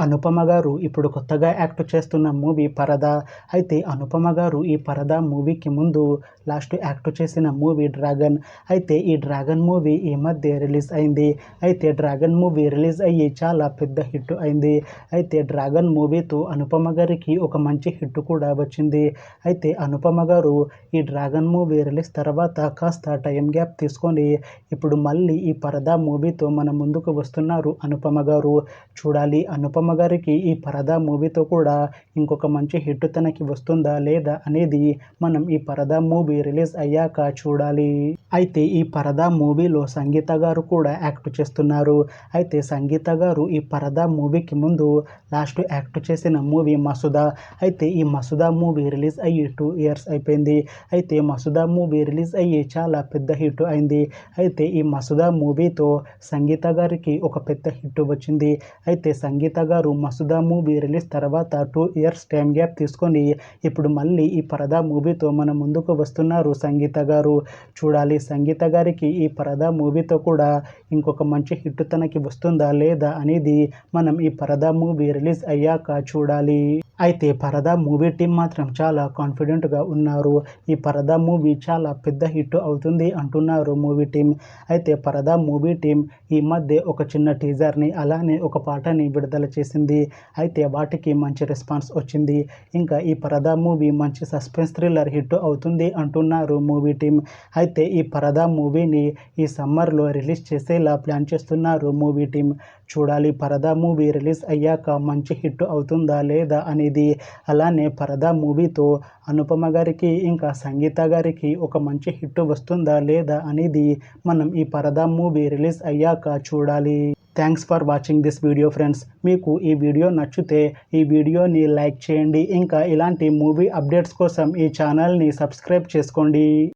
అనుపమ గారు ఇప్పుడు కొత్తగా యాక్ట్ చేస్తున్న మూవీ పరదా. అయితే అనుపమ గారు ఈ పరదా మూవీకి ముందు లాస్ట్ యాక్ట్ చేసిన మూవీ డ్రాగన్. అయితే ఈ డ్రాగన్ మూవీ ఈ మధ్య రిలీజ్ అయింది. అయితే డ్రాగన్ మూవీ రిలీజ్ అయ్యి చాలా పెద్ద హిట్ అయింది. అయితే డ్రాగన్ మూవీతో అనుపమ గారికి ఒక మంచి హిట్ కూడా వచ్చింది. అయితే అనుపమ గారు ఈ డ్రాగన్ మూవీ రిలీజ్ తర్వాత కాస్త టైం గ్యాప్ తీసుకొని ఇప్పుడు మళ్ళీ ఈ పరదా మూవీతో మన ముందుకు వస్తున్నారు అనుపమ గారు. చూడాలి అనుపమ గారికి ఈ పరదా మూవీతో కూడా ఇంకొక మంచి హిట్ తనకి వస్తుందా లేదా అనేది మనం ఈ పరదా మూవీ రిలీజ్ అయ్యాక చూడాలి. అయితే ఈ పరదా మూవీలో సంగీత గారు కూడా యాక్ట్ చేస్తున్నారు. అయితే సంగీత గారు ఈ పరదా మూవీకి ముందు లాస్ట్ యాక్ట్ చేసిన మూవీ మసుదా. అయితే ఈ మసుదా మూవీ రిలీజ్ అయ్యి 2 ఇయర్స్ అయిపోయింది. అయితే మసుదా మూవీ రిలీజ్ అయ్యి చాలా పెద్ద హిట్ అయింది. అయితే ఈ మసుదా మూవీతో సంగీత గారికి ఒక పెద్ద హిట్ వచ్చింది. అయితే సంగీత గారు మసుదా మూవీ రిలీజ్ తర్వాత 2 ఇయర్స్ టైం గ్యాప్ తీసుకొని ఇప్పుడు మళ్ళీ ఈ పరదా మూవీతో మన ముందుకు వస్తున్నారు సంగీత గారు. చూడాలి సంగీత గారికి ఈ పరదా మూవీతో కూడా ఇంకొక మంచి హిట్ తనకి వస్తుందా లేదా అనేది మనం ఈ పరదా మూవీ రిలీజ్ అయ్యాక చూడాలి. అయితే పరదా మూవీ టీం మాత్రం చాలా కాన్ఫిడెంట్గా ఉన్నారు. ఈ పరదా మూవీ చాలా పెద్ద హిట్ అవుతుంది అంటున్నారు మూవీ టీం. అయితే పరదా మూవీ టీం ఈ మధ్య ఒక చిన్న టీజర్ని అలానే ఒక పాటని విడుదల చేసింది. అయితే వాటికి మంచి రెస్పాన్స్ వచ్చింది. ఇంకా ఈ పరదా మూవీ మంచి సస్పెన్స్ థ్రిల్లర్ హిట్ అవుతుంది అంటున్నారు మూవీ టీం. అయితే ఈ పరదా మూవీని ఈ సమ్మర్లో రిలీజ్ చేసేలా ప్లాన్ చేస్తున్నారు మూవీ టీం. చూడాలి పరదా మూవీ రిలీజ్ అయ్యాక మంచి హిట్ అవుతుందా లేదా అనేది. అలానే పరదా మూవీతో అనుపమ గారికి ఇంకా సంగీత గారికి ఒక మంచి హిట్ వస్తుందా లేదా అనేది మనం ఈ పరదా మూవీ రిలీజ్ అయ్యాక చూడాలి. Thanks for watching this video friends. మీకు ఈ వీడియో నచ్చితే ఈ వీడియోని లైక్ చేయండి. ఇంకా ఇలాంటి మూవీ అప్డేట్స్ కోసం ఈ ఛానల్ని సబ్స్క్రైబ్ చేసుకోండి.